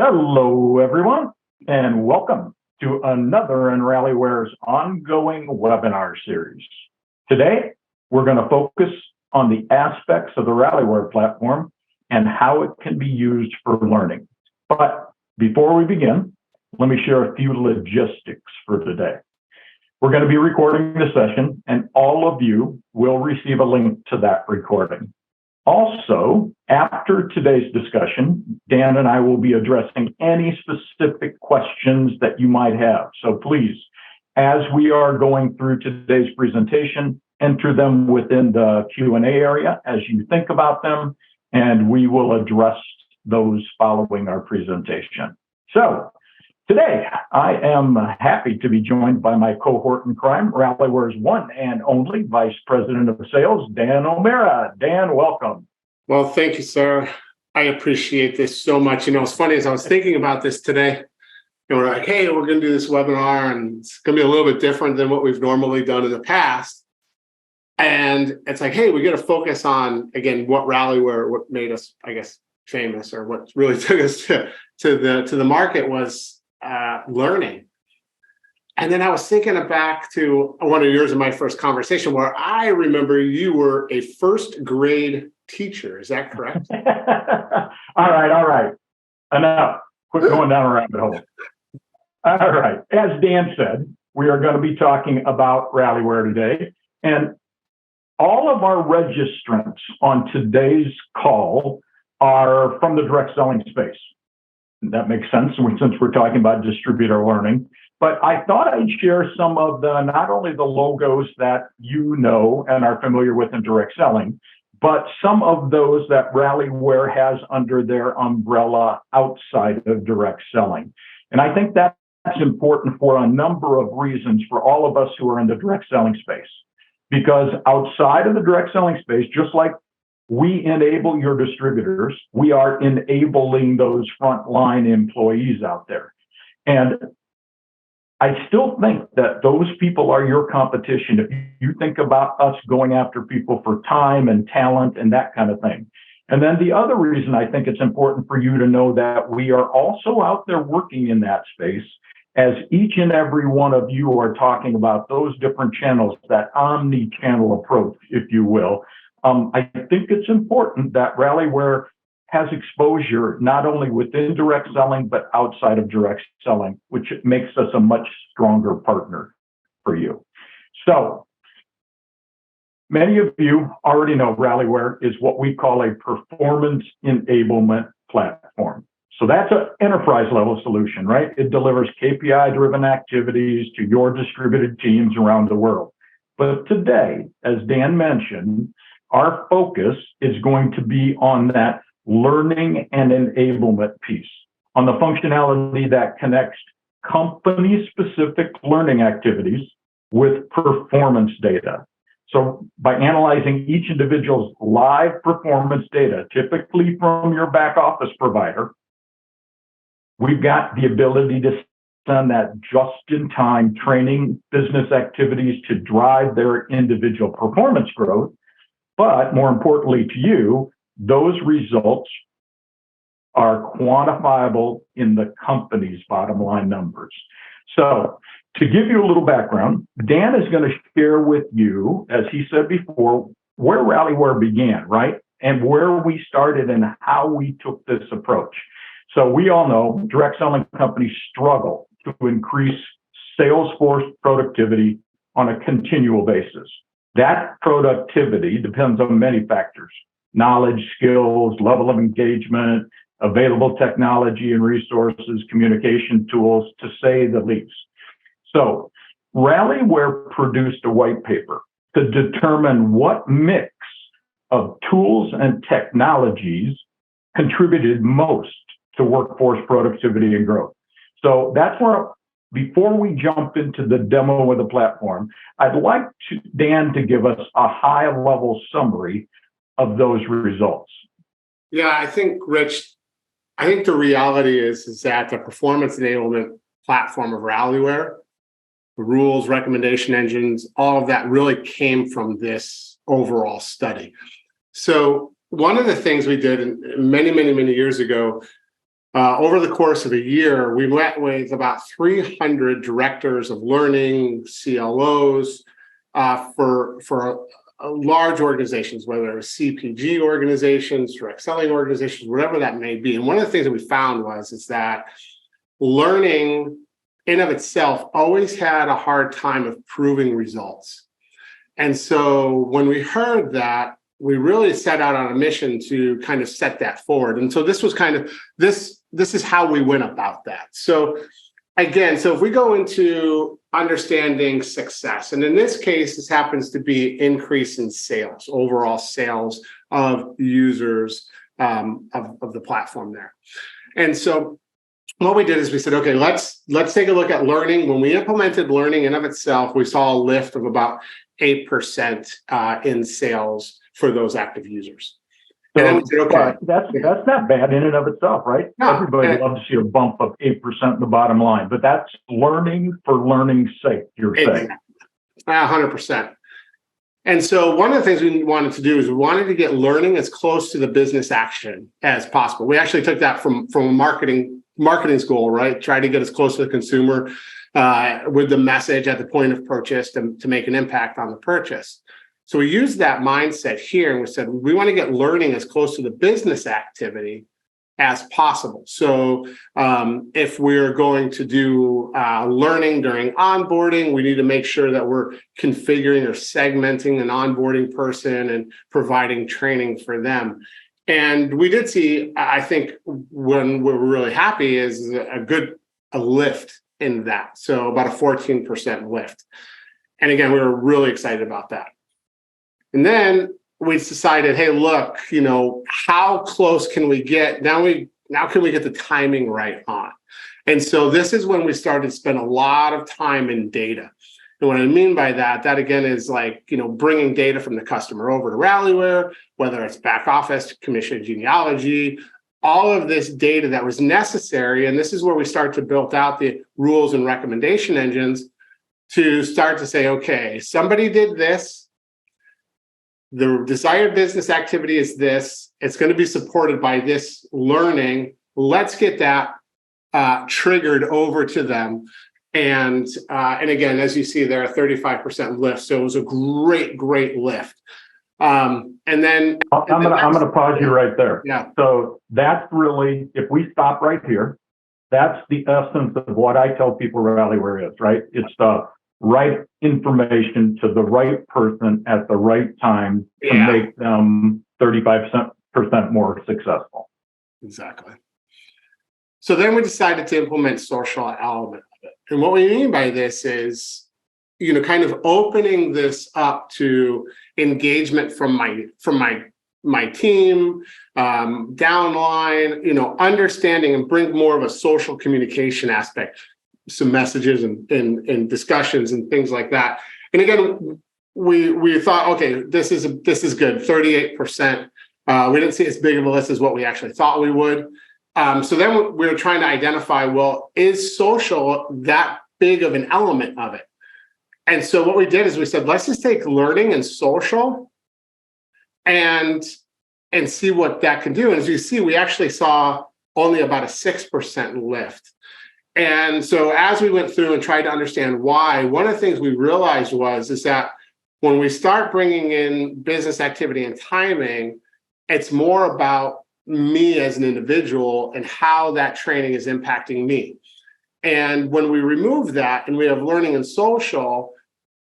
Hello, everyone, and welcome to another in Rallyware's ongoing webinar series. Today, we're going to focus on the aspects of the Rallyware platform and how it can be used for learning. But before we begin, let me share a few logistics for today. We're going to be recording the session, and all of you will receive a link to that recording. Also, after today's discussion, Dan and I will be addressing any specific questions that you might have. So please, as we are going through today's presentation, enter them within the Q&A area as you think about them, and we will address those following our presentation. So today, I am happy to be joined by my cohort in crime, Rallyware's one and only Vice President of Sales, Dan O'Mara. Dan, welcome. Well, thank you, sir. I appreciate this so much. You know, it's funny, as I was thinking about this today, and we're like, hey, we're going to do this webinar, and it's going to be a little bit different than what we've normally done in the past. And it's like, hey, we got to focus on, again, what Rallyware, what made us, I guess, famous, or what really took us to the market was learning. And then I was thinking back to one of yours in my first conversation where I remember you were a first grade teacher. Is that correct? All right. Enough. Quit going down a rabbit hole. All right. As Dan said, we are going to be talking about Rallyware today. And all of our registrants on today's call are from the direct selling space. That makes sense since we're talking about distributor learning. But I thought I'd share some of not only the logos that you know and are familiar with in direct selling, but some of those that Rallyware has under their umbrella outside of direct selling. And I think that's important for a number of reasons for all of us who are in the direct selling space. Because outside of the direct selling space, just like we enable your distributors, we are enabling those frontline employees out there. And I still think that those people are your competition. If you think about us going after people for time and talent and that kind of thing. And then the other reason I think it's important for you to know that we are also out there working in that space, as each and every one of you are talking about those different channels, that omni-channel approach, if you will. I think it's important that Rallyware has exposure not only within direct selling, but outside of direct selling, which makes us a much stronger partner for you. So many of you already know Rallyware is what we call a performance enablement platform. So that's an enterprise level solution, right? It delivers KPI-driven activities to your distributed teams around the world. But today, as Dan mentioned, our focus is going to be on that learning and enablement piece, on the functionality that connects company-specific learning activities with performance data. So by analyzing each individual's live performance data, typically from your back office provider, we've got the ability to send that just-in-time training business activities to drive their individual performance growth. But more importantly to you, those results are quantifiable in the company's bottom line numbers. So to give you a little background, Dan is going to share with you, as he said before, where Rallyware began, right? And where we started and how we took this approach. So we all know direct selling companies struggle to increase sales force productivity on a continual basis. That productivity depends on many factors: knowledge, skills, level of engagement, available technology and resources, communication tools, to say the least. So Rallyware produced a white paper to determine what mix of tools and technologies contributed most to workforce productivity and growth. So that's where, before we jump into the demo of the platform, I'd like Dan to give us a high-level summary of those results. Yeah, I think, Rich, the reality is that the performance enablement platform of Rallyware, the rules, recommendation engines, all of that really came from this overall study. So one of the things we did many years ago over the course of a year, we met with about 300 directors of learning, CLOs, for large organizations, whether it was CPG organizations, direct selling organizations, whatever that may be. And one of the things that we found is that learning in of itself always had a hard time of proving results. And so when we heard that, we really set out on a mission to kind of set that forward. And so this was kind of, this is how we went about that. So again, so if we go into understanding success, and in this case, this happens to be increase in sales, overall sales of users of the platform there. And so what we did is we said, okay, let's take a look at learning. When we implemented learning in of itself, we saw a lift of about 8% in sales for those active users. So, and then we said, okay, that's not bad in and of itself, right? No, Everybody would love to see a bump of 8% in the bottom line, but that's learning for learning's sake, you're saying. 100%. And so one of the things we wanted to do is we wanted to get learning as close to the business action as possible. We actually took that from a marketing school, right? Try to get as close to the consumer with the message at the point of purchase to make an impact on the purchase. So we used that mindset here, and we said, we want to get learning as close to the business activity as possible. So if we're going to do learning during onboarding, we need to make sure that we're configuring or segmenting an onboarding person and providing training for them. And we did see, I think, when we're really happy is a lift in that. So about a 14% lift. And again, we were really excited about that. And then we decided, hey, look, how close can we get? Now can we get the timing right on? And so this is when we started to spend a lot of time in data. And what I mean by that again is like, bringing data from the customer over to Rallyware, whether it's back office, commission genealogy, all of this data that was necessary. And this is where we start to build out the rules and recommendation engines to start to say, okay, somebody did this. The desired business activity is this. It's going to be supported by this learning. Let's get that triggered over to them. And again, as you see there, a 35% lift. So it was a great lift. And then I'm going to pause you right there. Yeah. So that's really, if we stop right here, that's the essence of what I tell people Rallyware is, right? It's the right information to the right person at the right time to make them 35% more successful. Exactly. So then we decided to implement social element of it. And what we mean by this is, kind of opening this up to engagement from my team, downline, understanding and bring more of a social communication aspect, some messages and discussions and things like that. And again, we thought, okay, this is good, 38%. We didn't see as big of a list as what we actually thought we would. So then we were trying to identify, well, is social that big of an element of it? And so what we did is we said, let's just take learning and social and see what that can do. And as you see, we actually saw only about a 6% lift. And so as we went through and tried to understand why, one of the things we realized is that when we start bringing in business activity and timing, it's more about me as an individual and how that training is impacting me. And when we remove that and we have learning and social,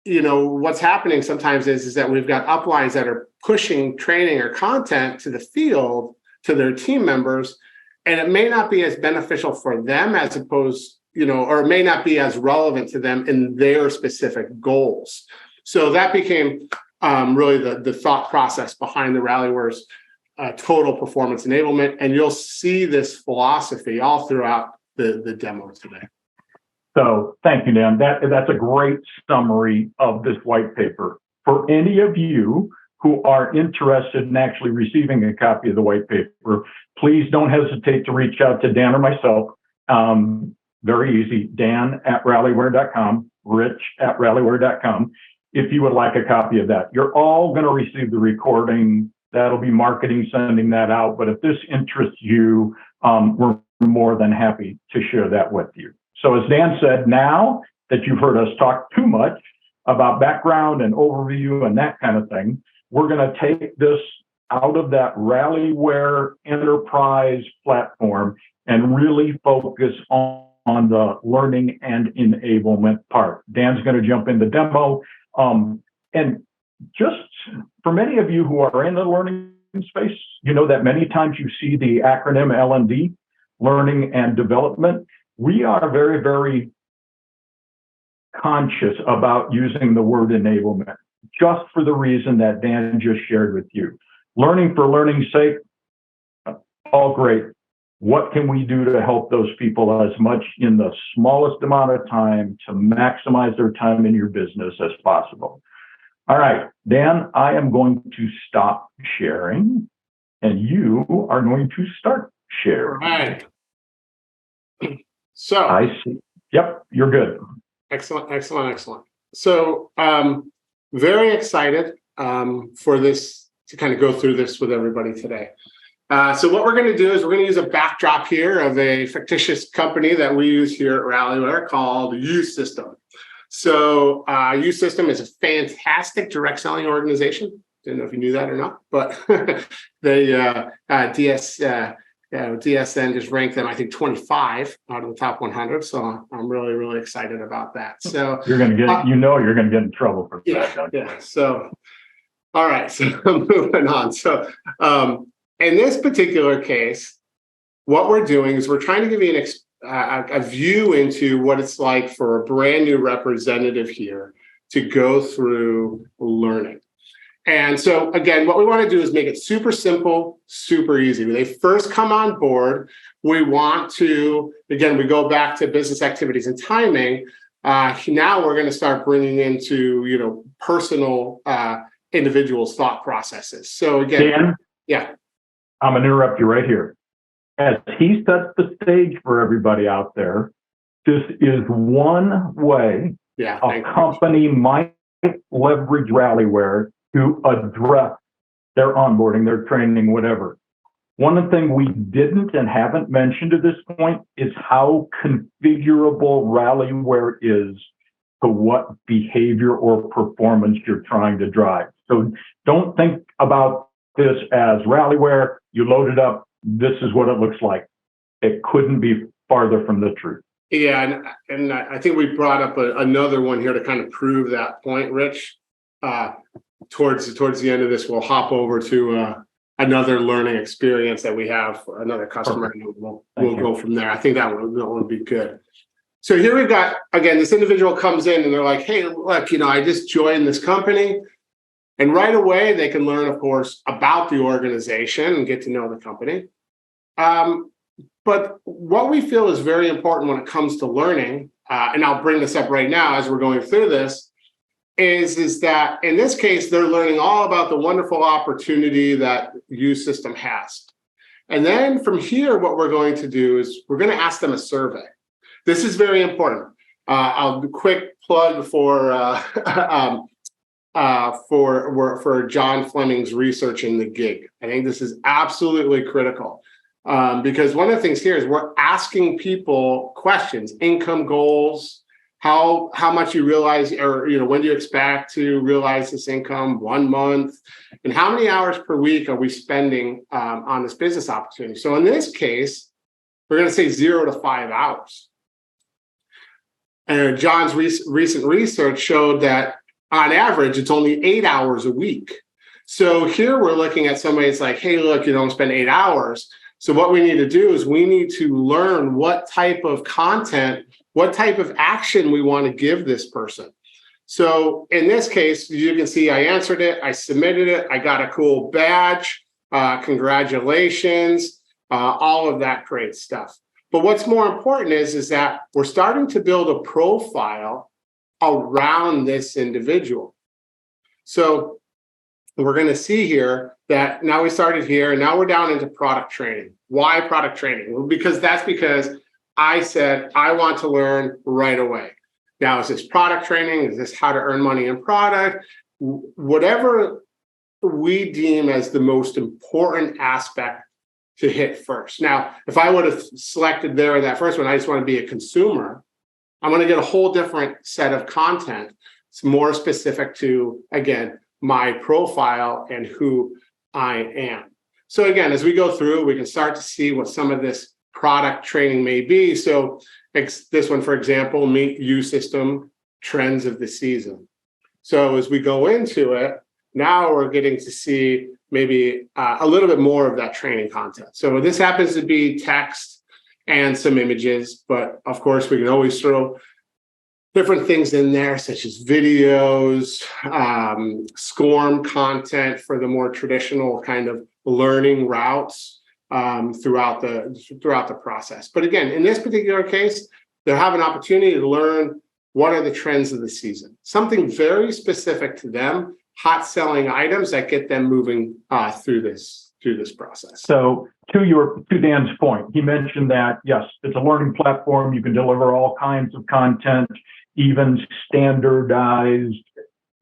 what's happening sometimes is that we've got uplines that are pushing training or content to the field, to their team members, and it may not be as beneficial for them as opposed, or it may not be as relevant to them in their specific goals. So that became really the thought process behind the Rallyware's total performance enablement. And you'll see this philosophy all throughout the demo today. So thank you, Dan. That's a great summary of this white paper. For any of you who are interested in actually receiving a copy of the white paper, please don't hesitate to reach out to Dan or myself. Very easy, Dan@rallyware.com, Rich@rallyware.com, if you would like a copy of that. You're all going to receive the recording. That'll be marketing sending that out. But if this interests you, we're more than happy to share that with you. So as Dan said, now that you've heard us talk too much about background and overview and that kind of thing, we're going to take this out of that Rallyware enterprise platform and really focus on the learning and enablement part. Dan's going to jump into demo. And just for many of you who are in the learning space, you know that many times you see the acronym L&D, learning and development. We are very, very conscious about using the word enablement, just for the reason that Dan just shared with you. Learning for learning's sake, all great. What can we do to help those people as much in the smallest amount of time to maximize their time in your business as possible? All right, Dan, I am going to stop sharing, and you are going to start sharing. All right. So I see. Yep, you're good. Excellent, excellent, excellent. So very excited for this, to kind of go through this with everybody today. So what we're going to do is we're going to use a backdrop here of a fictitious company that we use here at Rallyware called U-System. So U-System is a fantastic direct selling organization. Didn't know if you knew that or not, but they DSN just ranked them, I think, 25 out of the top 100. So I'm really, really excited about that. So you're going to get, you're going to get in trouble for that. Don't you? Yeah. So, all right. So moving on. So in this particular case, what we're doing is we're trying to give you a view into what it's like for a brand new representative here to go through learning. And so, again, what we want to do is make it super simple, super easy. When they first come on board, we want to, again, we go back to business activities and timing. Now we're going to start bringing into, personal individuals' thought processes. So again, Dan, yeah. I'm going to interrupt you right here. As he sets the stage for everybody out there, this is one way a company might leverage Rallyware to address their onboarding, their training, whatever. One of the things we didn't and haven't mentioned at this point is how configurable Rallyware is to what behavior or performance you're trying to drive. So don't think about this as Rallyware, you load it up, this is what it looks like. It couldn't be farther from the truth. Yeah, and I think we brought up another one here to kind of prove that point, Rich. Towards the end of this, we'll hop over to another learning experience that we have for another customer, and we'll go from there. I think that would be good. So here we've got, again, this individual comes in and they're like, hey, look, I just joined this company. And right away, they can learn, of course, about the organization and get to know the company. But what we feel is very important when it comes to learning, and I'll bring this up right now as we're going through this, is that in this case, they're learning all about the wonderful opportunity that U-System has. And then from here, what we're going to do is we're going to ask them a survey. This is very important. I'll do a quick plug for John Fleming's research in the gig. I think this is absolutely critical because one of the things here is we're asking people questions, income goals, how much you realize, or when do you expect to realize this income, 1 month, and how many hours per week are we spending on this business opportunity? So in this case, we're going to say 0 to 5 hours. And John's recent research showed that on average, it's only 8 hours a week. So here we're looking at somebody that's like, hey, look, spend 8 hours. So what we need to do is we need to learn what type of content, what type of action we want to give this person. So in this case, you can see I answered it, I submitted it, I got a cool badge, congratulations, all of that great stuff. But what's more important is that we're starting to build a profile around this individual. So we're going to see here that now we started here and now we're down into product training. Why product training? Well, because I said I want to learn right away. Now, is this product training? Is this how to earn money in product? Whatever we deem as the most important aspect to hit first. Now, if I would have selected there that first one, I just want to be a consumer, I'm going to get a whole different set of content. It's more specific to, again, my profile and who I am. So again, as we go through, we can start to see what some of this product training may be. So this one, for example, meet U system trends of the season. So as we go into it, now we're getting to see maybe a little bit more of that training content. So this happens to be text and some images, but of course we can always throw different things in there, such as videos, SCORM content for the more traditional kind of learning routes throughout the process. But again, in this particular case, they'll have an opportunity to learn what are the trends of the season, something very specific to them, hot selling items that get them moving through this process. So to Dan's point, he mentioned that, yes, it's a learning platform. You can deliver all kinds of content, even standardized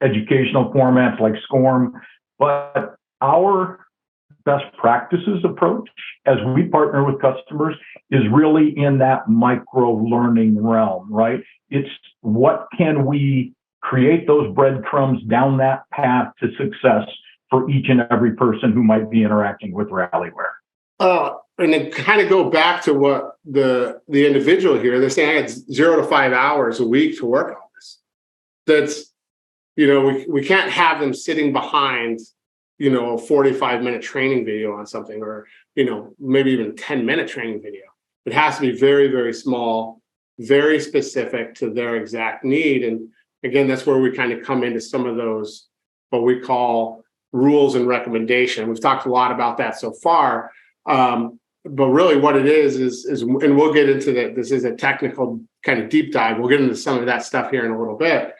educational formats like SCORM. But our best practices approach as we partner with customers is really in that micro learning realm, right? It's what can we create those breadcrumbs down that path to success for each and every person who might be interacting with Rallyware. And then kind of go back to what the individual here, they're saying I had 0 to 5 hours a week to work on this. That's, we can't have them sitting behind, a 45-minute training video on something, or, maybe even a 10-minute training video. It has to be very, very small, very specific to their exact need. And again, that's where we kind of come into some of those, what we call rules and recommendation. We've talked a lot about that so far. But really what it is, and we'll get into that. This is a technical kind of deep dive. We'll get into some of that stuff here in a little bit.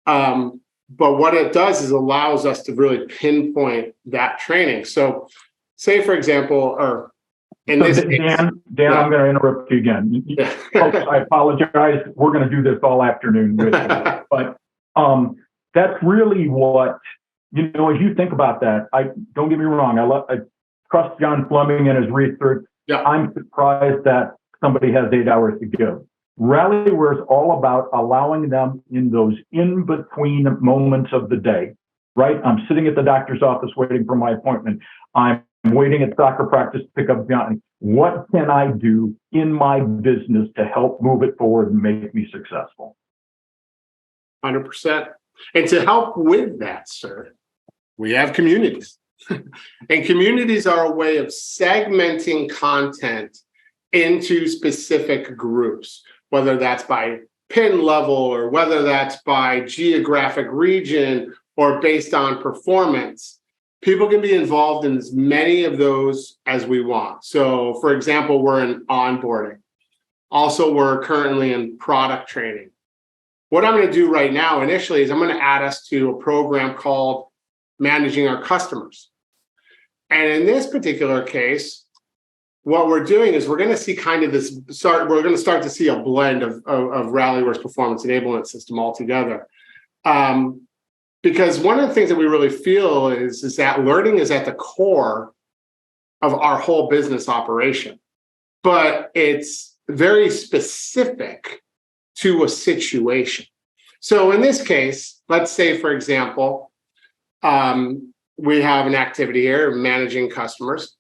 But what it does is allows us to really pinpoint that training. So say, for example, or in this case, Dan, yeah. I'm going to interrupt you again. Yeah. Folks, I apologize. We're going to do this all afternoon with you. But that's really what, as you think about that, don't get me wrong. I trust John Fleming and his research. Yeah. I'm surprised that somebody has 8 hours to give. Rallyware is all about allowing them in those in-between moments of the day, right? I'm sitting at the doctor's office waiting for my appointment. I'm waiting at soccer practice to pick up John. What can I do in my business to help move it forward and make me successful? 100%. And to help with that, sir, we have communities. And communities are a way of segmenting content into specific groups, whether that's by pin level or whether that's by geographic region or based on performance. People can be involved in as many of those as we want. So, for example, we're in onboarding. Also, we're currently in product training. What I'm going to do right now initially is I'm going to add us to a program called Managing Our Customers. And in this particular case, what we're doing is we're going to see kind of this we're going to start to see a blend of Rallyware's performance enablement system altogether. Because one of the things that we really feel is that learning is at the core of our whole business operation, but it's very specific to a situation. So in this case, let's say, for example, we have an activity here, managing customers,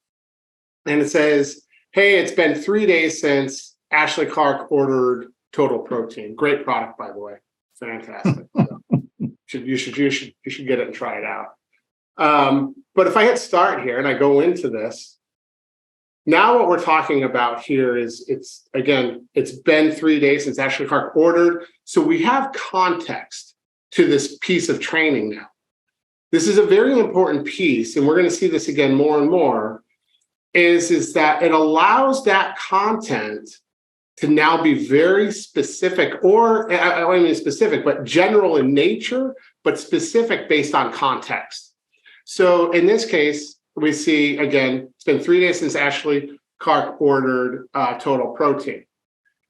and it says, hey, it's been 3 days since Ashley Clark ordered Total Protein. Great product, by the way. Fantastic. You should get it and try it out. But if I hit start here and I go into this, now what we're talking about here is it's been 3 days since Ashley Clark ordered. So we have context to this piece of training now. This is a very important piece, and we're going to see this again more and more, is that it allows that content to now be very specific, or I don't mean specific, but general in nature, but specific based on context. So in this case, we see, again, it's been 3 days since Ashley Clark ordered Total Protein.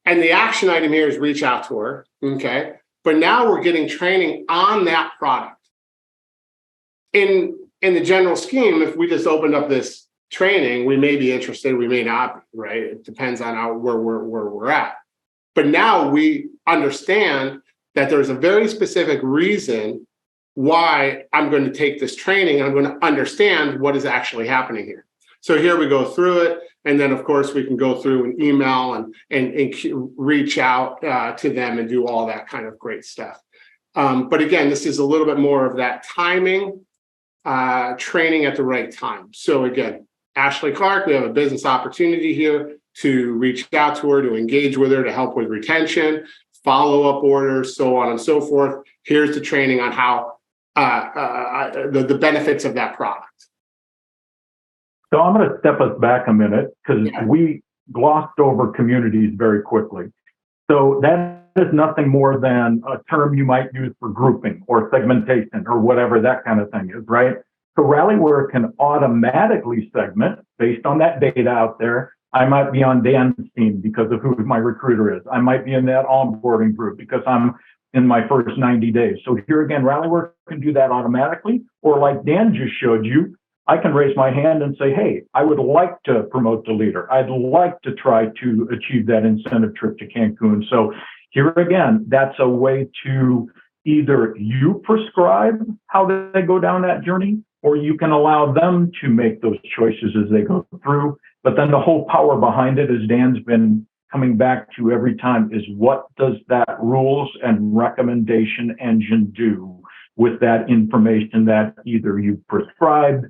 And the action item here is reach out to her, okay? But now we're getting training on that product. In the general scheme, if we just opened up this training, we may be interested, we may not be, right? It depends on where we're at. But now we understand that there's a very specific reason why I'm going to take this training. I'm going to understand what is actually happening here. So here we go through it. And then, of course, we can go through an email and reach out to them and do all that kind of great stuff. But again, this is a little bit more of that timing, training at the right time. So again, Ashley Clark, we have a business opportunity here to reach out to her, to engage with her, to help with retention, follow-up orders, so on and so forth. Here's the training on how the benefits of that product. So I'm going to step us back a minute because we glossed over communities very quickly. So that is nothing more than a term you might use for grouping or segmentation or whatever that kind of thing is, right? So Rallyware can automatically segment based on that data out there. I might be on Dan's team because of who my recruiter is. I might be in that onboarding group because I'm in my first 90 days. So here again, Rallyware can do that automatically. Or like Dan just showed you, I can raise my hand and say, hey, I would like to promote the leader. I'd like to try to achieve that incentive trip to Cancun. So here again, that's a way to either you prescribe how they go down that journey, or you can allow them to make those choices as they go through. But then the whole power behind it, as Dan's been coming back to every time, is what does that rules and recommendation engine do with that information that either you prescribed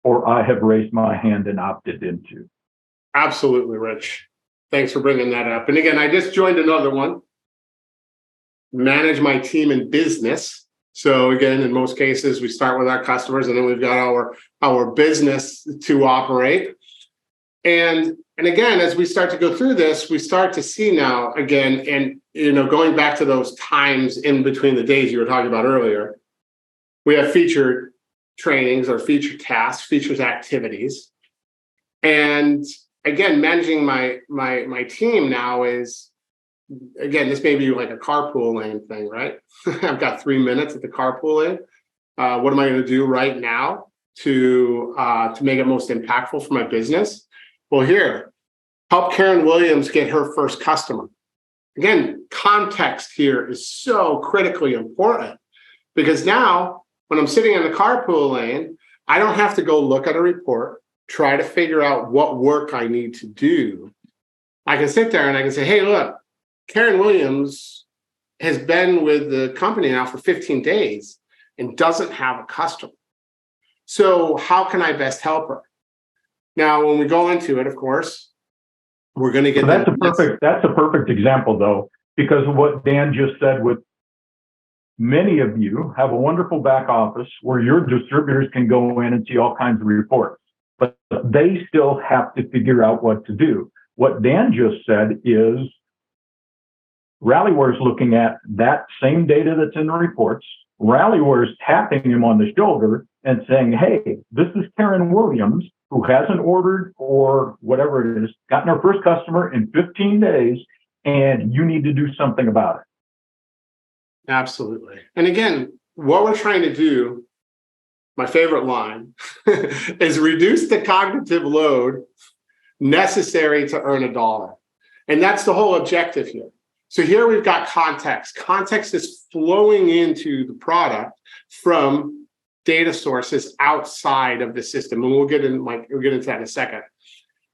or I have raised my hand and opted into? Absolutely, Rich. Thanks for bringing that up. And again, I just joined another one, manage my team in business. So again, in most cases, we start with our customers and then we've got our business to operate. And again, as we start to go through this, we start to see now again, and going back to those times in between the days you were talking about earlier, we have featured trainings or featured tasks, features activities. And again, managing my team now is, again, this may be like a carpool lane thing, right? I've got 3 minutes at the carpool lane. What am I going to do right now to make it most impactful for my business? Well, here, help Karen Williams get her first customer. Again, context here is so critically important because now when I'm sitting in the carpool lane, I don't have to go look at a report, try to figure out what work I need to do. I can sit there and I can say, hey, look, Karen Williams has been with the company now for 15 days and doesn't have a customer. So how can I best help her? Now, when we go into it, of course, we're going to get that's a perfect example, though, because of what Dan just said. With many of you have a wonderful back office where your distributors can go in and see all kinds of reports, but they still have to figure out what to do. What Dan just said is Rallyware is looking at that same data that's in the reports. Rallyware is tapping him on the shoulder and saying, hey, this is Karen Williams, who hasn't ordered or whatever it is, gotten her first customer in 15 days, and you need to do something about it. Absolutely. And again, what we're trying to do, my favorite line, is reduce the cognitive load necessary to earn $1. And that's the whole objective here. So here we've got context. Context is flowing into the product from data sources outside of the system. And we'll get into that in a second.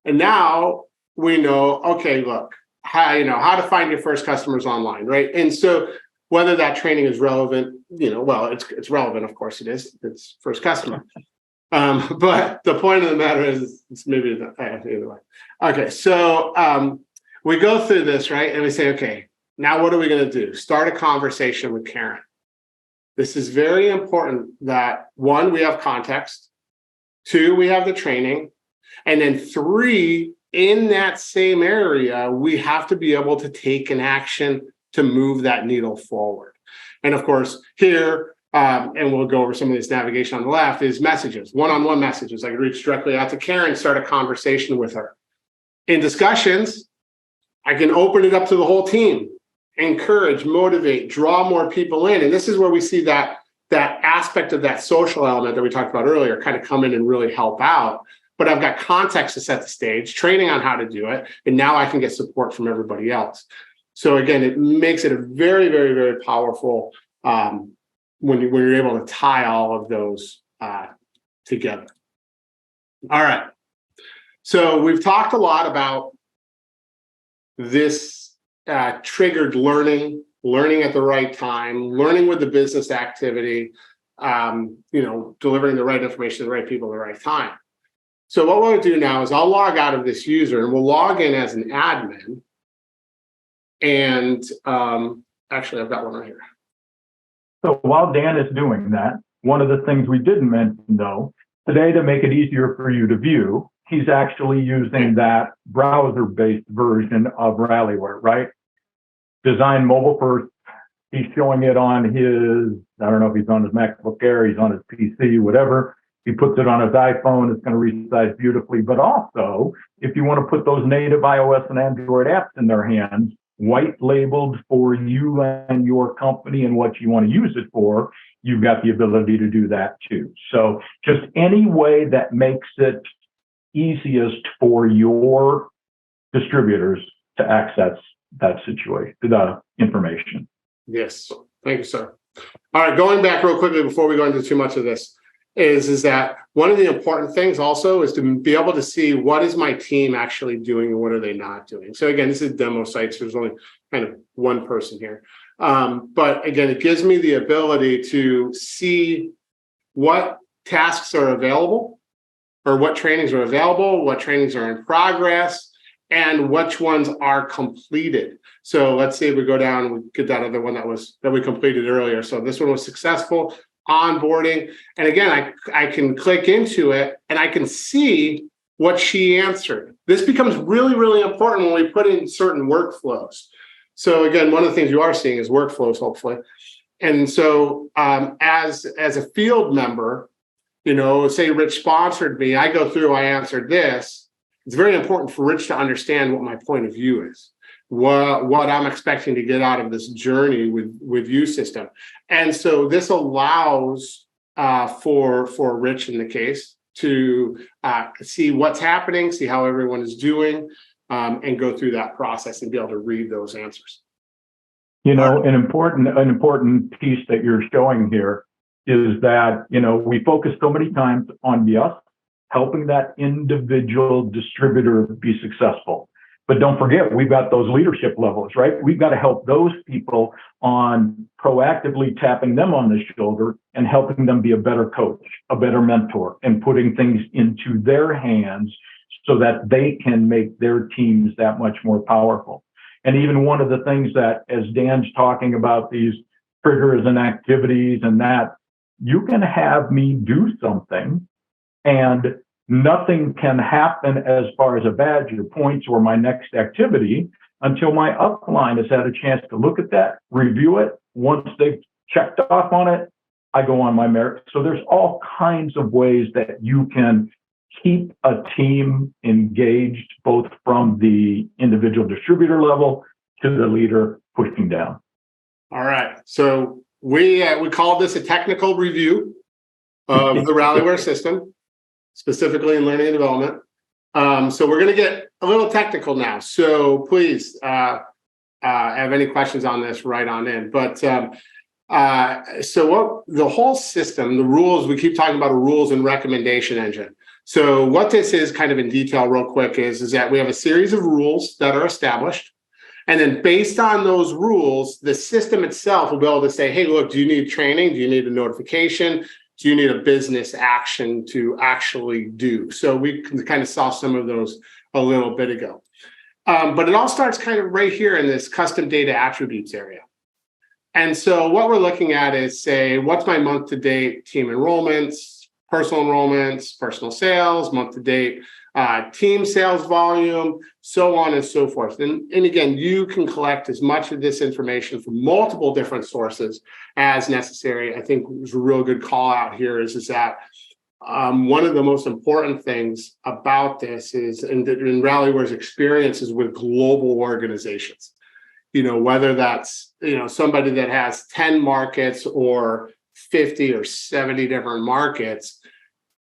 And now we know, okay, look, how to find your first customers online, right? And so whether that training is relevant, well, it's relevant, of course it is. It's first customer. But the point of the matter is, it's maybe either way. Okay, so we go through this, right? And we say, okay, now what are we going to do? Start a conversation with Karen. This is very important that 1, we have context, 2, we have the training, and then 3, in that same area, we have to be able to take an action to move that needle forward. And of course, here, and we'll go over some of this navigation on the left, is messages, one-on-one messages. I can reach directly out to Karen, start a conversation with her. In discussions, I can open it up to the whole team, encourage, motivate, draw more people in. And this is where we see that aspect of that social element that we talked about earlier kind of come in and really help out. but I've got context to set the stage, training on how to do it, and now I can get support from everybody else. So again, it makes it a very, very, very powerful when you're able to tie all of those together. All right. So we've talked a lot about this triggered learning at the right time, learning with the business activity, delivering the right information to the right people at the right time. So what we'll do now is I'll log out of this user and we'll log in as an admin. And actually, I've got one right here. So while Dan is doing that, one of the things we didn't mention, though, today to make it easier for you to view, he's actually using that browser-based version of Rallyware, right? Designed mobile first. He's showing it on his, I don't know if he's on his MacBook Air, he's on his PC, whatever. He puts it on his iPhone, it's going to resize beautifully. But also, if you want to put those native iOS and Android apps in their hands, white labeled for you and your company and what you want to use it for, you've got the ability to do that too. So just any way that makes it easiest for your distributors to access that situation, the information. Yes. Thank you, sir. All right. Going back real quickly before we go into too much of this is that one of the important things also is to be able to see what is my team actually doing and what are they not doing. So again, this is a demo site, so there's only kind of one person here. But again, it gives me the ability to see what tasks are available or what trainings are available, what trainings are in progress, and which ones are completed. So let's see if we go down and we get that other one that we completed earlier. So this one was successful, onboarding. And again, I can click into it and I can see what she answered. This becomes really, really important when we put in certain workflows. So again, one of the things you are seeing is workflows, hopefully. And so as a field member, say Rich sponsored me, I go through, I answered this. It's very important for Rich to understand what my point of view is, what I'm expecting to get out of this journey with U-System. And so this allows for Rich in the case to see what's happening, see how everyone is doing, and go through that process and be able to read those answers. An important piece that you're showing here is that, we focus so many times on helping that individual distributor be successful. But don't forget, we've got those leadership levels, right? We've got to help those people on proactively tapping them on the shoulder and helping them be a better coach, a better mentor, and putting things into their hands so that they can make their teams that much more powerful. And even one of the things that, as Dan's talking about these triggers and activities and that, you can have me do something and nothing can happen as far as a badge or points or my next activity until my upline has had a chance to look at that, review it. Once they've checked off on it, I go on my merit. So there's all kinds of ways that you can keep a team engaged, both from the individual distributor level to the leader pushing down. All right. So we call this a technical review of the Rallyware system, specifically in learning and development. So we're going to get a little technical now. So please have any questions on this, write on in. But so what the whole system, the rules, we keep talking about a rules and recommendation engine. So what this is kind of in detail real quick is that we have a series of rules that are established. And then based on those rules, the system itself will be able to say, hey, look, do you need training? Do you need a notification? Do you need a business action to actually do? So we kind of saw some of those a little bit ago. But it all starts kind of right here in this custom data attributes area. And so what we're looking at is, say, what's my month-to-date team enrollments, personal sales, month-to-date team sales volume, so on and so forth. And again, you can collect as much of this information from multiple different sources as necessary. I think there's a real good call out here is that one of the most important things about this is, in Rallyware's experiences with global organizations, whether that's, somebody that has 10 markets or 50 or 70 different markets,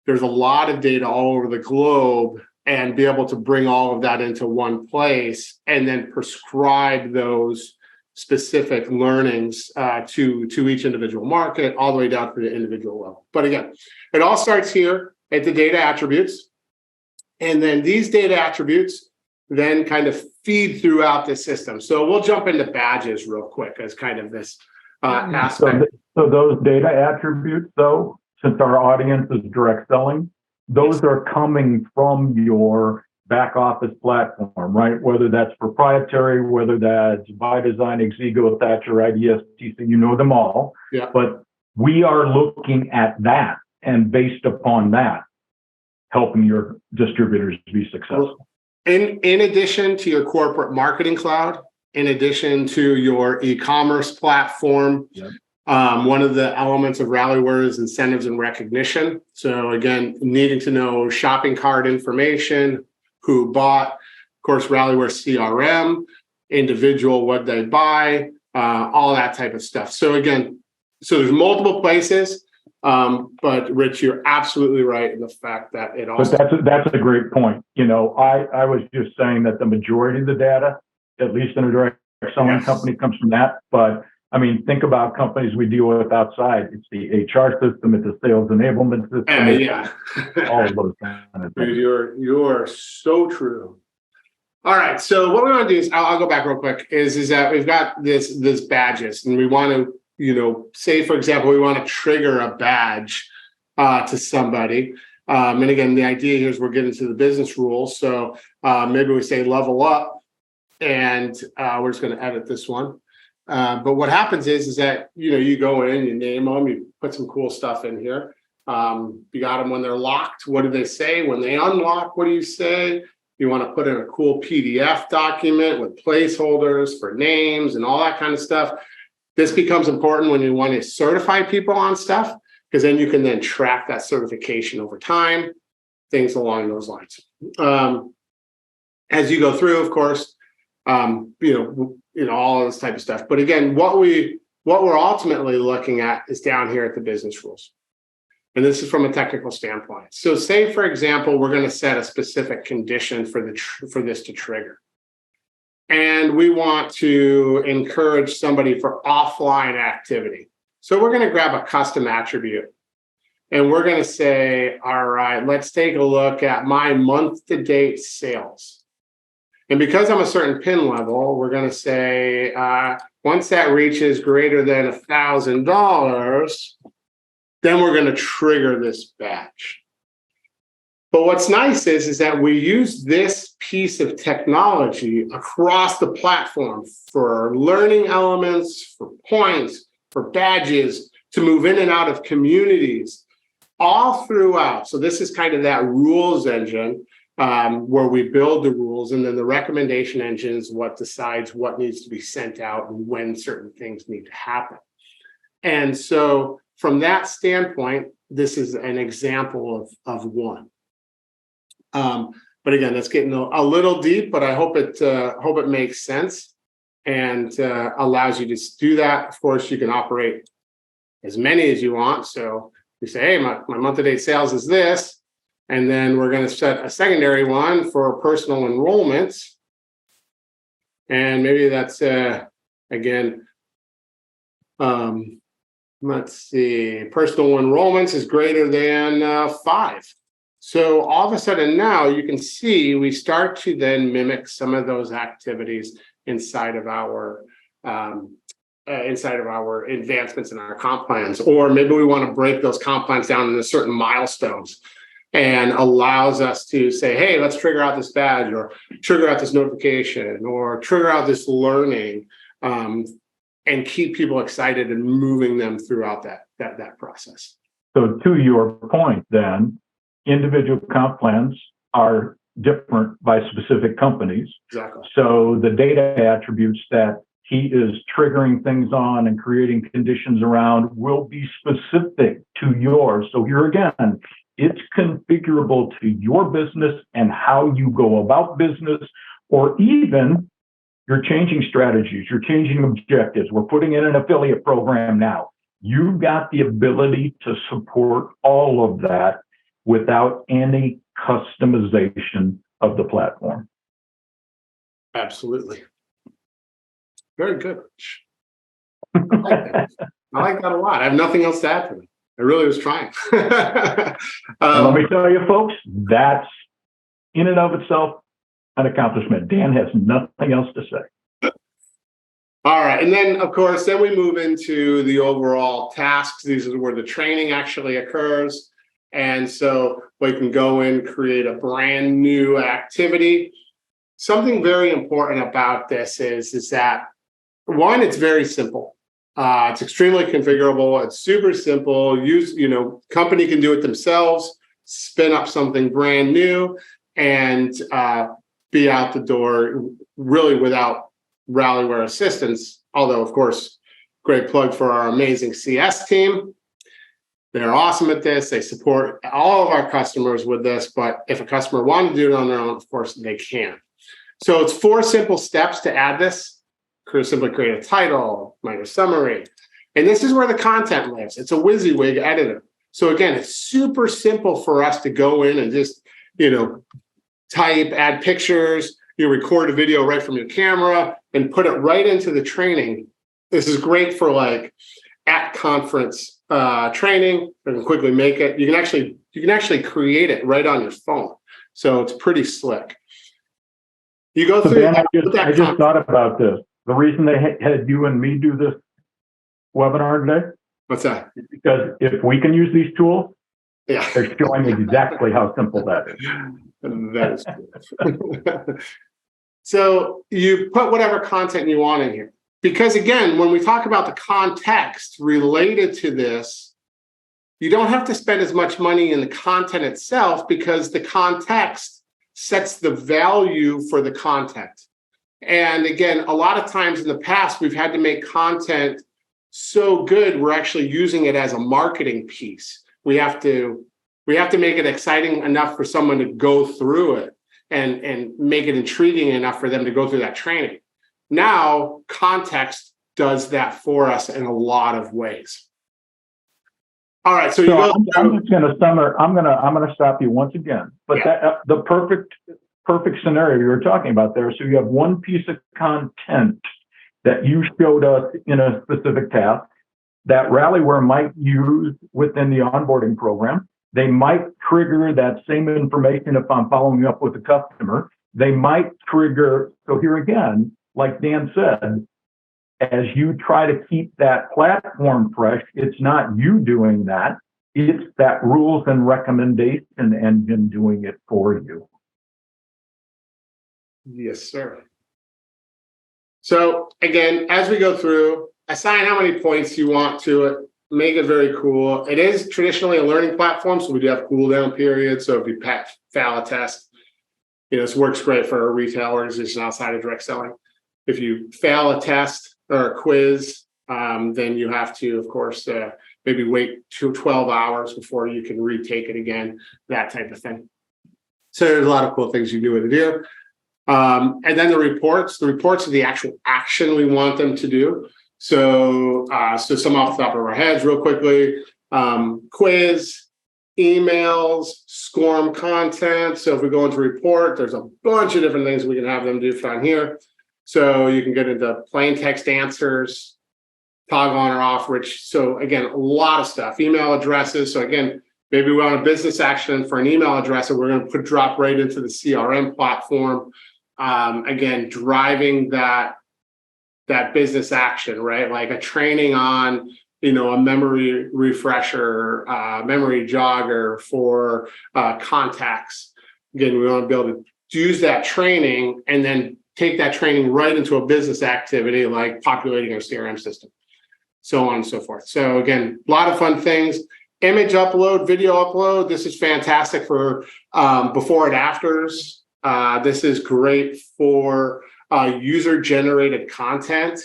there's a lot of data all over the globe, and be able to bring all of that into one place and then prescribe those specific learnings to each individual market, all the way down to the individual level. But again, it all starts here at the data attributes. And then these data attributes then kind of feed throughout the system. So we'll jump into badges real quick as kind of this aspect. So those data attributes, though, since our audience is direct selling, those are coming from your back office platform, right? Whether that's proprietary, whether that's by design, Exigo, Thatcher, IDS, TC, you know them all. Yeah. But we are looking at that, and based upon that, helping your distributors be successful. In addition to your corporate marketing cloud, in addition to your e-commerce platform, Yep. One of the elements of Rallyware is incentives and recognition. So again, needing to know shopping cart information, who bought, of course, Rallyware CRM, individual, what they buy, all that type of stuff. So again, so there's multiple places, but Rich, you're absolutely right in the fact that it also. But that's a great point. You know, I was just saying that the majority of the data, at least in a direct selling company, comes from that. But I mean, think about companies we deal with outside. It's the HR system, it's the sales enablement system. Yeah. All of those kind of things. Dude, you're so true. All right. So what we want to do is, I'll go back real quick, is that we've got this badges, and we want to, you know, say, for example, we want to trigger a badge to somebody. And again, the idea here is we're getting to the business rules. So maybe we say level up, and we're just going to edit this one. But what happens is that, you know, you go in, you name them, you put some cool stuff in here. You got them when they're locked. What do they say? When they unlock, what do you say? You want to put in a cool PDF document with placeholders for names and all that kind of stuff. This becomes important when you want to certify people on stuff, because then you can then track that certification over time, things along those lines. As you go through, of course, you know, all of this type of stuff. But again, what we're ultimately looking at is down here at the business rules. And this is from a technical standpoint. So say, for example, we're going to set a specific condition for this to trigger. And we want to encourage somebody for offline activity. So we're going to grab a custom attribute. And we're going to say, all right, let's take a look at my month-to-date sales. And because I'm a certain PIN level, we're going to say, once that reaches greater than $1,000, then we're going to trigger this badge. But what's nice is that we use this piece of technology across the platform for learning elements, for points, for badges, to move in and out of communities, all throughout. So this is kind of that rules engine. Where we build the rules, and then the recommendation engine is what decides what needs to be sent out and when certain things need to happen. And so from that standpoint, this is an example of one. But again, that's getting a little deep, but I hope it makes sense and allows you to do that. Of course, you can operate as many as you want. So you say, hey, my month-to-date sales is this. And then we're going to set a secondary one for personal enrollments. And maybe that's, again, let's see, personal enrollments is greater than 5. So all of a sudden now you can see we start to then mimic some of those activities inside of our advancements in our comp plans. Or maybe we want to break those comp plans down into certain milestones, and allows us to say, hey, let's trigger out this badge, or trigger out this notification, or trigger out this learning, and keep people excited and moving them throughout that process. So to your point then, individual comp plans are different by specific companies. Exactly. So the data attributes that he is triggering things on and creating conditions around will be specific to yours. So here again, it's configurable to your business and how you go about business, or even you're changing strategies, you're changing objectives. We're putting in an affiliate program now. You've got the ability to support all of that without any customization of the platform. Absolutely. Very good. I like that. I like that a lot. I have nothing else to add to it. I really was trying. And let me tell you, folks, that's in and of itself an accomplishment. Dan has nothing else to say. All right. And then, of course, then we move into the overall tasks. These are where the training actually occurs. And so we can go in, create a brand new activity. Something very important about this is that, one, it's very simple. It's extremely configurable. It's super simple. Company can do it themselves, spin up something brand new, and be out the door really without Rallyware assistance. Although, of course, great plug for our amazing CS team. They're awesome at this. They support all of our customers with this. But if a customer wanted to do it on their own, of course, they can. So it's 4 simple steps to add this. Simply create a title, minor summary. And this is where the content lives. It's a WYSIWYG editor. So again, it's super simple for us to go in and just, type, add pictures, you record a video right from your camera and put it right into the training. This is great for at conference training. You can quickly make it. You can actually create it right on your phone. So it's pretty slick. You go through. Dan, I just thought about this. The reason they had you and me do this webinar today. What's that? Is because if we can use these tools, yeah, they're showing exactly how simple that is. That is cool. So you put whatever content you want in here. Because again, when we talk about the context related to this, you don't have to spend as much money in the content itself because the context sets the value for the content. And again, a lot of times in the past, we've had to make content so good, we're actually using it as a marketing piece. We have to make it exciting enough for someone to go through it and make it intriguing enough for them to go through that training. Now, context does that for us in a lot of ways. All right, so I'm just going to I'm going to stop you once again. But yeah. The perfect scenario you were talking about there. So you have one piece of content that you showed us in a specific task that Rallyware might use within the onboarding program. They might trigger that same information if I'm following up with a customer. They might trigger, so here again, like Dan said, as you try to keep that platform fresh, it's not you doing that. It's that rules and recommendation engine doing it for you. Yes, sir. So again, as we go through, assign how many points you want to it. Make it very cool. It is traditionally a learning platform, so we do have cooldown periods. So if you fail a test, this works great for a retail organization outside of direct selling. If you fail a test or a quiz, then you have to, of course, maybe wait 12 hours before you can retake it again, that type of thing. So there's a lot of cool things you do with it here. And then the reports are the actual action we want them to do. So some off the top of our heads real quickly, quiz, emails, SCORM content. So if we go into report, there's a bunch of different things we can have them do down here. So you can get into plain text answers, toggle on or off, so again, a lot of stuff, email addresses. So again, maybe we want a business action for an email address and we're going to drop right into the CRM platform. Again, driving that business action, right? Like a training on, a memory refresher, memory jogger for contacts. Again, we want to be able to use that training and then take that training right into a business activity like populating our CRM system, so on and so forth. So again, a lot of fun things. Image upload, video upload. This is fantastic for before and afters. This is great for user-generated content.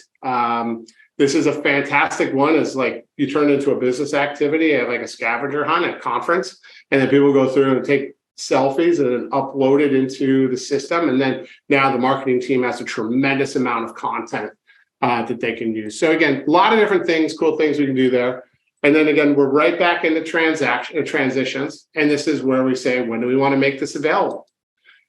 This is a fantastic one. It's like you turn into a business activity at like a scavenger hunt at a conference, and then people go through and take selfies and then upload it into the system. And then now the marketing team has a tremendous amount of content that they can use. So again, a lot of different things, cool things we can do there. And then again, we're right back into transitions. And this is where we say, when do we want to make this available?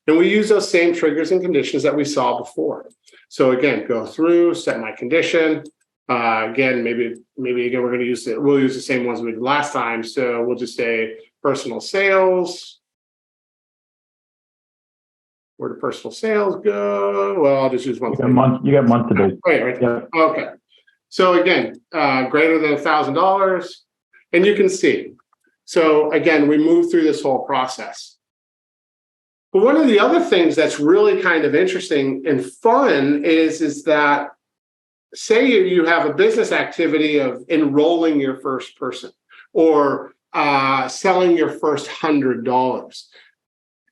And we use those same triggers and conditions that we saw before. So again, go through, set my condition. Again, maybe again, we'll use the same ones we did last time. So we'll just say personal sales. Where do personal sales go? Well, I'll just use one. You got month to do. Right. Yeah. Okay. So again, greater than $1,000, and you can see. So again, we move through this whole process. But one of the other things that's really kind of interesting and fun is that, say you have a business activity of enrolling your first person or selling your first $100.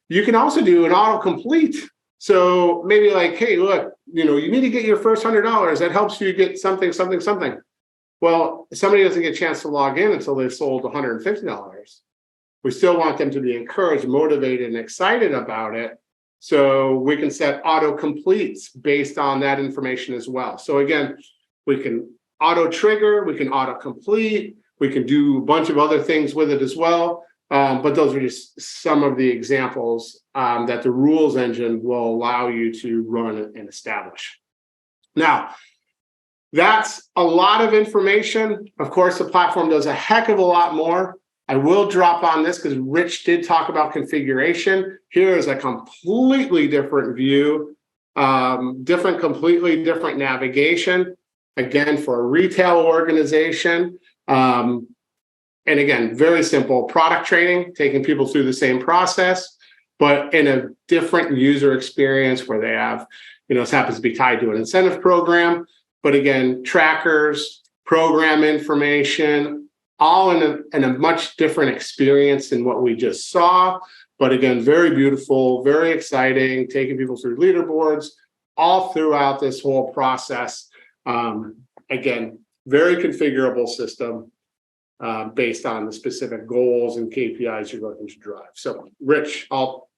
You can also do an autocomplete. So maybe like, hey, look, you need to get your first $100. That helps you get something. Well, if somebody doesn't get a chance to log in until they've sold $150, we still want them to be encouraged, motivated, and excited about it. So we can set auto-completes based on that information as well. So again, we can auto-trigger, we can auto-complete, we can do a bunch of other things with it as well. But those are just some of the examples that the rules engine will allow you to run and establish. Now, that's a lot of information. Of course, the platform does a heck of a lot more. I will drop on this because Rich did talk about configuration. Here is a completely different view, completely different navigation. Again, for a retail organization. And again, very simple product training, taking people through the same process, but in a different user experience where they have, this happens to be tied to an incentive program. But again, trackers, program information, all in a much different experience than what we just saw. But again, very beautiful, very exciting, taking people through leaderboards all throughout this whole process. Again, very configurable system. Based on the specific goals and KPIs you're looking to drive. So, Rich, I'll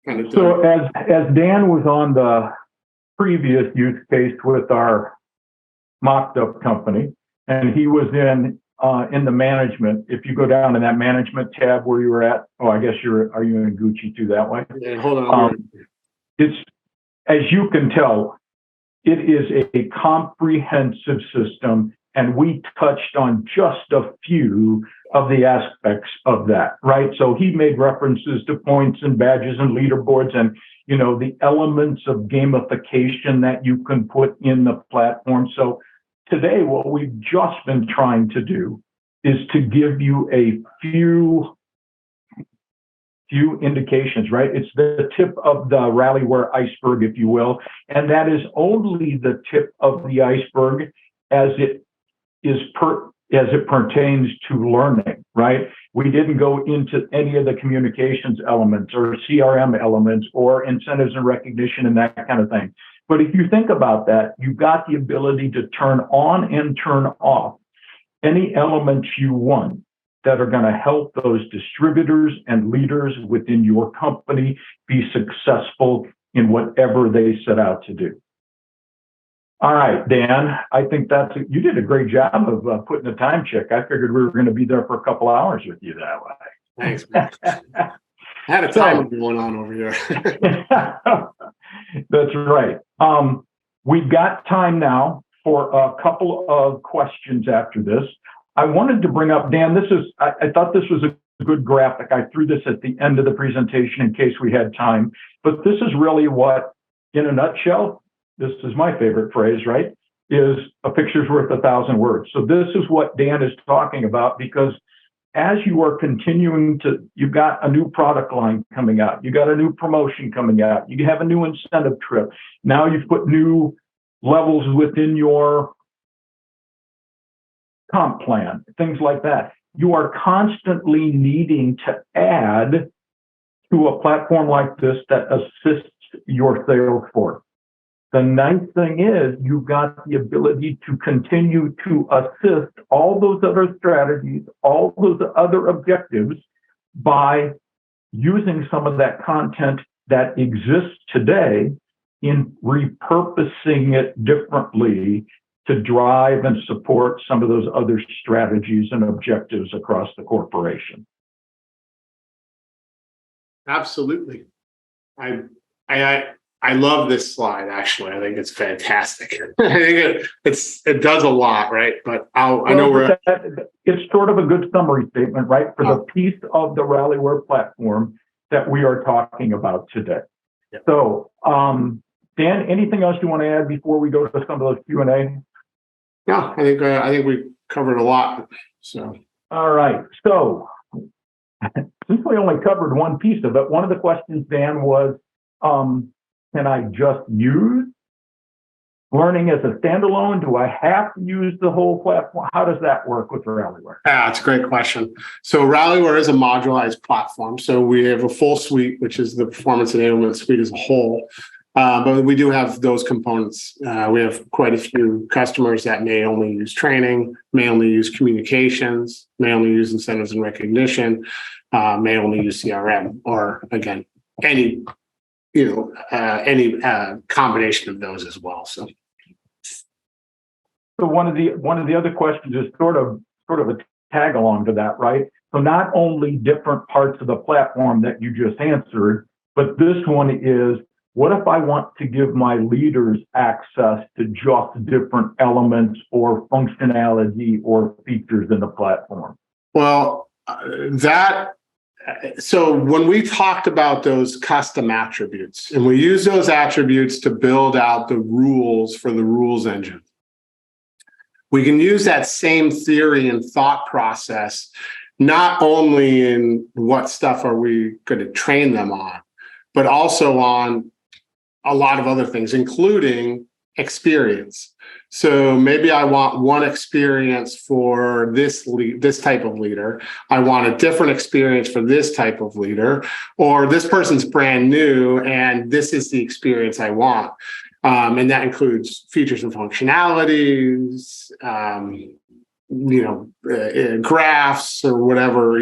kind of. So, as Dan was on the previous use case with our mocked-up company, and he was in the management. If you go down to that management tab where you were at, I guess are you in Gucci too that way? Yeah, hold on. It's, as you can tell, it is a comprehensive system. And we touched on just a few of the aspects of that, right? So he made references to points and badges and leaderboards and, the elements of gamification that you can put in the platform. So today, what we've just been trying to do is to give you a few indications, right? It's the tip of the Rallyware iceberg, if you will. And that is only the tip of the iceberg as it pertains to learning, right? We didn't go into any of the communications elements or CRM elements or incentives and recognition and that kind of thing. But if you think about that, you've got the ability to turn on and turn off any elements you want that are going to help those distributors and leaders within your company be successful in whatever they set out to do. All right, Dan, I think you did a great job of putting a time check. I figured we were going to be there for a couple hours with you that way. Thanks, man. I had a timer going on over here. That's right. We've got time now for a couple of questions after this. I wanted to bring up, Dan, I thought this was a good graphic. I threw this at the end of the presentation in case we had time, but this is really what, in a nutshell, this is my favorite phrase, right? Is a picture's worth 1,000 words. So this is what Dan is talking about, because as you are continuing you've got a new product line coming out, you got a new promotion coming out, you have a new incentive trip. Now you've put new levels within your comp plan, things like that. You are constantly needing to add to a platform like this that assists your sales force. The nice thing is you've got the ability to continue to assist all those other strategies, all those other objectives by using some of that content that exists today in repurposing it differently to drive and support some of those other strategies and objectives across the corporation. Absolutely. I love this slide. Actually, I think it's fantastic. I think it does a lot, right? But it's sort of a good summary statement, right, for the piece of the Rallyware platform that we are talking about today. Yep. So, Dan, anything else you want to add before we go to some of those Q&A? No, I think we covered a lot. So, all right. So, since we only covered one piece of it, one of the questions, Dan, was, can I just use learning as a standalone? Do I have to use the whole platform? How does that work with Rallyware? Yeah, it's a great question. So Rallyware is a modularized platform. So we have a full suite, which is the performance enablement suite as a whole. But we do have those components. We have quite a few customers that may only use training, may only use communications, may only use incentives and recognition, may only use CRM, or again, any combination of those as well. So one of the other questions is sort of a tag along to that, right? So not only different parts of the platform that you just answered, but this one is, what if I want to give my leaders access to just different elements or functionality or features in the platform? Well, so when we talked about those custom attributes, and we use those attributes to build out the rules for the rules engine, we can use that same theory and thought process, not only in what stuff are we going to train them on, but also on a lot of other things, including experience. So maybe I want one experience for this type of leader. I want a different experience for this type of leader, or this person's brand new and this is the experience I want. And that includes features and functionalities, graphs or whatever,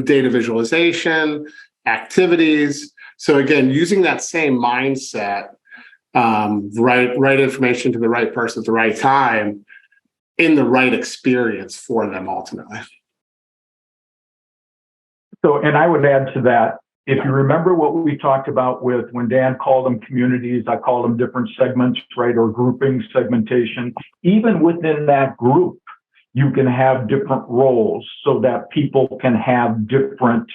data visualization, activities. So again, using that same mindset, right information to the right person at the right time in the right experience for them ultimately. So, and I would add to that, if you remember what we talked about with when Dan called them communities, I call them different segments, right, or grouping, segmentation. Even within that group, you can have different roles so that people can have different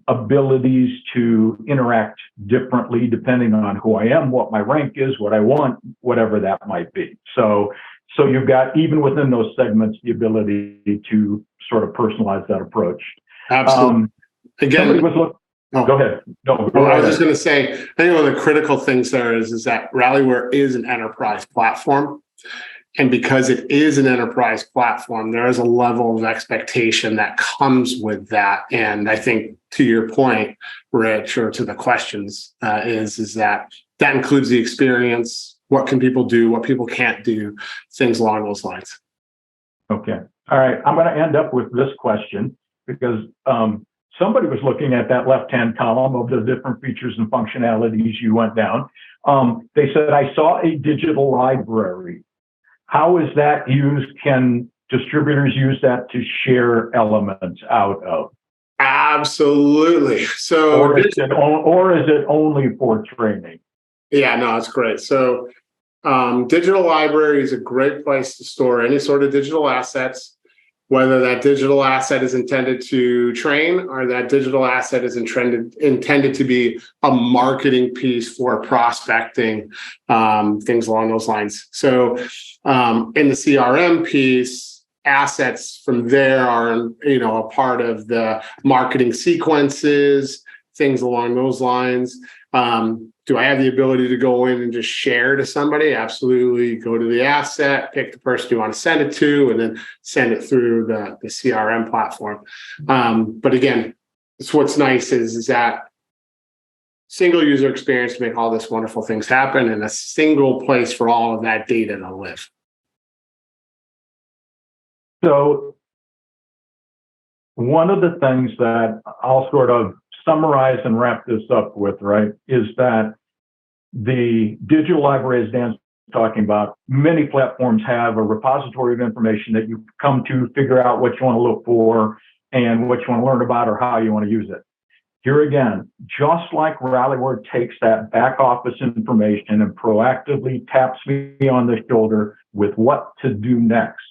abilities to interact differently depending on who I am, what my rank is, what I want, whatever that might be. So you've got, even within those segments, the ability to sort of personalize that approach. Absolutely. Again, go ahead. No, go I ahead. was just going to say, I think one of the critical things there is that Rallyware is an enterprise platform. And because it is an enterprise platform, there is a level of expectation that comes with that. And I think, to your point, Rich, or to the questions, is that includes the experience, what can people do, what people can't do, things along those lines. Okay. All right. I'm going to end up with this question because somebody was looking at that left-hand column of the different features and functionalities you went down. They said, I saw a digital library. How is that used? Can distributors use that to share elements out of? Absolutely. So, or is it only for training? Yeah, no, it's great. So, digital library is a great place to store any sort of digital assets, whether that digital asset is intended to train or that digital asset is intended to be a marketing piece for prospecting, things along those lines. So in the CRM piece, assets from there are, a part of the marketing sequences, things along those lines. Do I have the ability to go in and just share to somebody? Absolutely. Go to the asset, pick the person you want to send it to, and then send it through the CRM platform. But again, it's what's nice is that single user experience to make all this wonderful things happen, and a single place for all of that data to live. So one of the things that I'll sort of summarize and wrap this up with, right, is that the digital library, as Dan talking about, many platforms have a repository of information that you come to figure out what you want to look for and what you want to learn about or how you want to use it. Here again, just like Rallyware takes that back office information and proactively taps me on the shoulder with what to do next,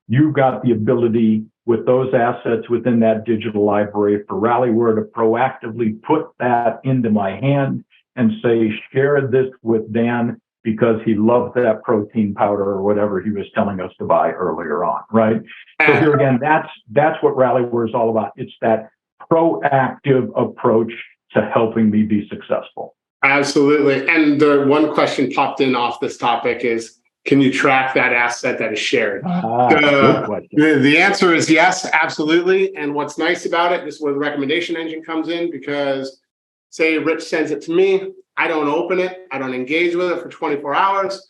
you've got the ability with those assets within that digital library for Rallyware to proactively put that into my hand and say, share this with Dan because he loved that protein powder or whatever he was telling us to buy earlier on, right? So here again, that's what Rallyware is all about. It's that proactive approach to helping me be successful. Absolutely. And the one question popped in off this topic is, can you track that asset that is shared? Good question. The answer is yes, absolutely. And what's nice about it, this is where the recommendation engine comes in, because say Rich sends it to me, I don't open it, I don't engage with it for 24 hours.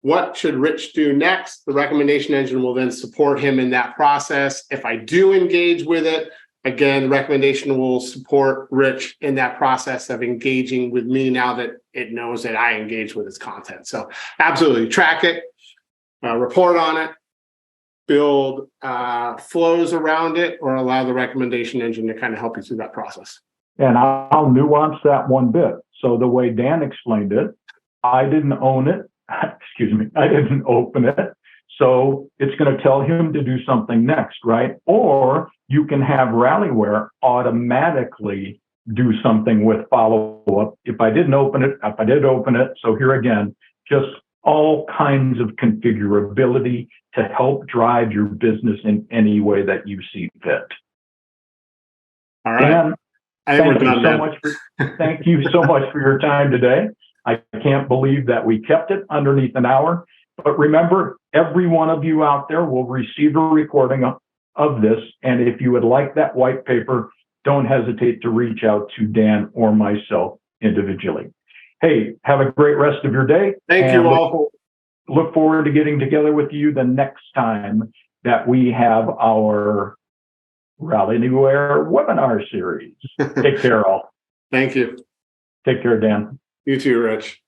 What should Rich do next? The recommendation engine will then support him in that process. If I do engage with it, again, the recommendation will support Rich in that process of engaging with me now that it knows that I engage with its content. So absolutely track it, report on it, build flows around it, or allow the recommendation engine to kind of help you through that process. And I'll nuance that one bit. So the way Dan explained it, I didn't own it. Excuse me. I didn't open it. So it's going to tell him to do something next, right? Or you can have Rallyware automatically do something with follow-up. If I didn't open it, if I did open it. So here again, just all kinds of configurability to help drive your business in any way that you see fit. All right. Dan, thank you so much for your time today. I can't believe that we kept it underneath an hour. But remember, every one of you out there will receive a recording of this. And if you would like that white paper, don't hesitate to reach out to Dan or myself individually. Hey, have a great rest of your day. Thank you all. Look forward to getting together with you the next time that we have our Rallyware webinar series. Take care, all. Thank you. Take care, Dan. You too, Rich.